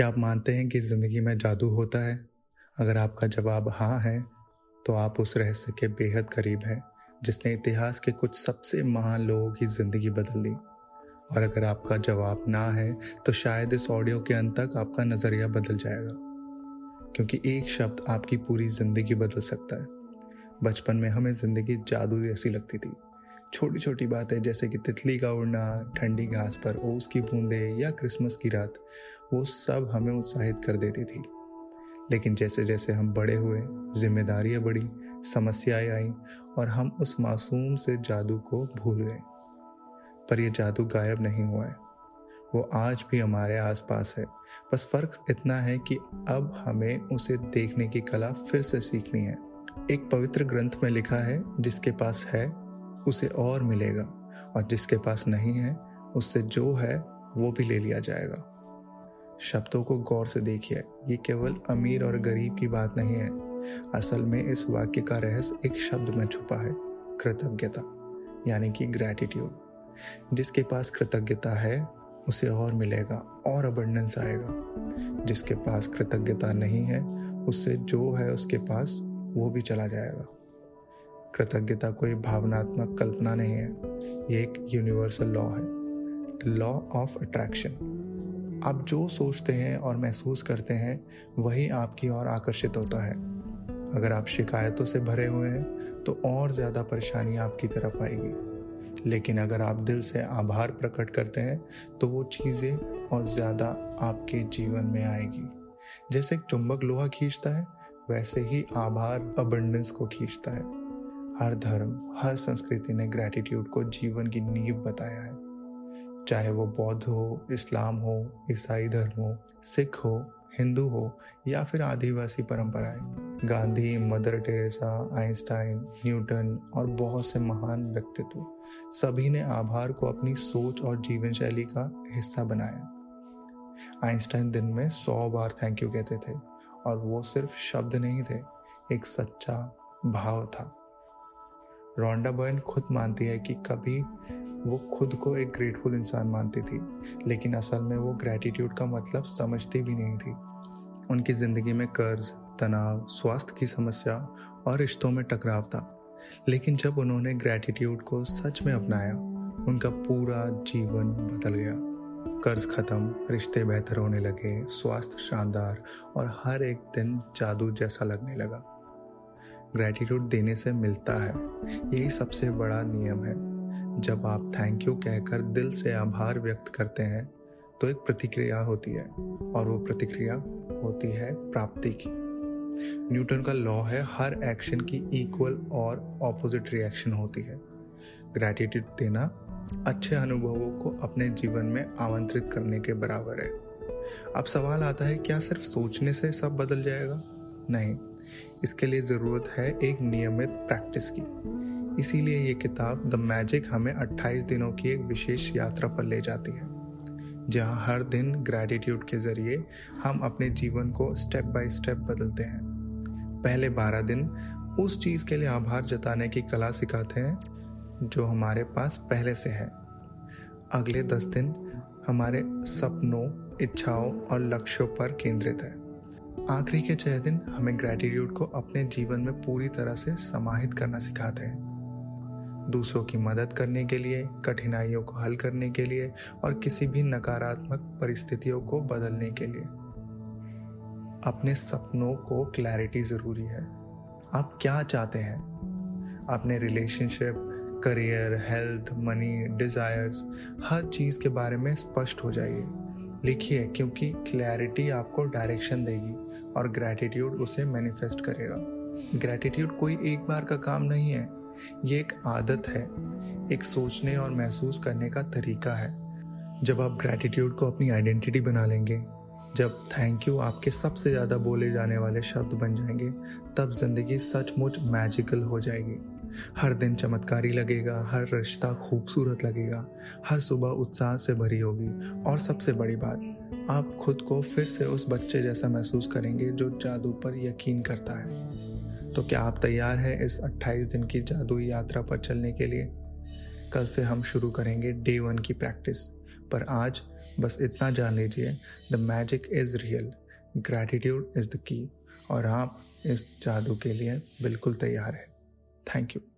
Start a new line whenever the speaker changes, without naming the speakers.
क्या आप मानते हैं कि ज़िंदगी में जादू होता है? अगर आपका जवाब हाँ है, तो आप उस रहस्य के बेहद करीब हैं, जिसने इतिहास के कुछ सबसे महान लोगों की ज़िंदगी बदल दी। और अगर आपका जवाब ना है, तो शायद इस ऑडियो के अंत तक आपका नज़रिया बदल जाएगा, क्योंकि एक शब्द आपकी पूरी ज़िंदगी बदल सकता है। बचपन में हमें ज़िंदगी जादू जैसी लगती थी। छोटी छोटी बातें जैसे कि तितली का उड़ना, ठंडी घास पर ओस की बूंदें या क्रिसमस की रात, वो सब हमें उत्साहित कर देती थी। लेकिन जैसे जैसे हम बड़े हुए, जिम्मेदारियां बढ़ी, समस्याएं आईं और हम उस मासूम से जादू को भूल गए। पर यह जादू गायब नहीं हुआ है, वो आज भी हमारे आसपास है। बस फर्क इतना है कि अब हमें उसे देखने की कला फिर से सीखनी है। एक पवित्र ग्रंथ में लिखा है, जिसके पास है उसे और मिलेगा, और जिसके पास नहीं है उससे जो है वो भी ले लिया जाएगा। शब्दों को गौर से देखिए, ये केवल अमीर और गरीब की बात नहीं है। असल में इस वाक्य का रहस्य एक शब्द में छुपा है, कृतज्ञता, यानी कि ग्रैटिट्यूड। जिसके पास कृतज्ञता है उसे और मिलेगा और अबंडेंस आएगा। जिसके पास कृतज्ञता नहीं है, उससे जो है उसके पास वो भी चला जाएगा। कृतज्ञता कोई भावनात्मक कल्पना नहीं है, ये एक यूनिवर्सल लॉ है, द लॉ ऑफ अट्रैक्शन। आप जो सोचते हैं और महसूस करते हैं, वही आपकी ओर आकर्षित होता है। अगर आप शिकायतों से भरे हुए हैं, तो और ज़्यादा परेशानी आपकी तरफ आएगी। लेकिन अगर आप दिल से आभार प्रकट करते हैं, तो वो चीज़ें और ज़्यादा आपके जीवन में आएगी। जैसे एक चुंबक लोहा खींचता है, वैसे ही आभार अबंडेंस को खींचता है। हर धर्म, हर संस्कृति ने ग्रैटिट्यूड को जीवन की नींव बताया है। चाहे वो बौद्ध हो, इस्लाम हो, ईसाई धर्म हो, सिख हो, हिंदू हो या फिर आदिवासी परंपराएं। Gandhi, mother Teresa, Einstein, Newton और बहुत से महान व्यक्तित्व, सभी ने आभार को अपनी सोच और जीवन शैली का हिस्सा बनाया। आइंस्टाइन दिन में 100 बार थैंक यू कहते थे, और वो सिर्फ शब्द नहीं थे, एक सच्चा भाव था। रोंडा बर्न खुद मानती है कि कभी वो खुद को एक ग्रेटफुल इंसान मानती थी, लेकिन असल में वो ग्रैटिट्यूड का मतलब समझती भी नहीं थी। उनकी ज़िंदगी में कर्ज, तनाव, स्वास्थ्य की समस्या और रिश्तों में टकराव था। लेकिन जब उन्होंने ग्रैटिट्यूड को सच में अपनाया, उनका पूरा जीवन बदल गया। कर्ज खत्म, रिश्ते बेहतर होने लगे, स्वास्थ्य शानदार और हर एक दिन जादू जैसा लगने लगा। ग्रैटिट्यूड देने से मिलता है, यही सबसे बड़ा नियम है। जब आप थैंक यू कहकर दिल से आभार व्यक्त करते हैं, तो एक प्रतिक्रिया होती है, और वो प्रतिक्रिया होती है प्राप्ति की। न्यूटन का लॉ है, हर एक्शन की इक्वल और ऑपोजिट रिएक्शन होती है। ग्रैटिट्यूड देना अच्छे अनुभवों को अपने जीवन में आमंत्रित करने के बराबर है। अब सवाल आता है, क्या सिर्फ सोचने से सब बदल जाएगा? नहीं, इसके लिए ज़रूरत है एक नियमित प्रैक्टिस की। इसीलिए ये किताब द मैजिक हमें 28 दिनों की एक विशेष यात्रा पर ले जाती है, जहाँ हर दिन ग्रैटिट्यूड के जरिए हम अपने जीवन को स्टेप बाय स्टेप बदलते हैं। पहले 12 दिन उस चीज़ के लिए आभार जताने की कला सिखाते हैं जो हमारे पास पहले से है। अगले 10 दिन हमारे सपनों, इच्छाओं और लक्ष्यों पर केंद्रित है। आखिरी के 6 दिन हमें ग्रैटिट्यूड को अपने जीवन में पूरी तरह से समाहित करना सिखाते हैं। दूसरों की मदद करने के लिए, कठिनाइयों को हल करने के लिए और किसी भी नकारात्मक परिस्थितियों को बदलने के लिए। अपने सपनों को क्लैरिटी ज़रूरी है। आप क्या चाहते हैं? अपने relationship, career, health, money, desires, हर चीज़ के बारे में स्पष्ट हो जाइए। लिखिए, क्योंकि क्लैरिटी आपको डायरेक्शन देगी और ग्रैटिट्यूड उसे मैनिफेस्ट करेगा। ग्रैटिट्यूड कोई एक बार का काम नहीं है, ये एक आदत है, एक सोचने और महसूस करने का तरीका है। जब आप ग्रैटिट्यूड को अपनी आइडेंटिटी बना लेंगे, जब थैंक यू आपके सबसे ज़्यादा बोले जाने वाले शब्द बन जाएंगे, तब जिंदगी सचमुच मैजिकल हो जाएगी। हर दिन चमत्कारी लगेगा, हर रिश्ता खूबसूरत लगेगा, हर सुबह उत्साह से भरी होगी, और सबसे बड़ी बात, आप खुद को फिर से उस बच्चे जैसा महसूस करेंगे जो जादू पर यकीन करता है। तो क्या आप तैयार हैं इस 28 दिन की जादुई यात्रा पर चलने के लिए? कल से हम शुरू करेंगे डे 1 की प्रैक्टिस, पर आज बस इतना जान लीजिए, the magic is real, gratitude is the key, और आप इस जादू के लिए बिल्कुल तैयार हैं। Thank you.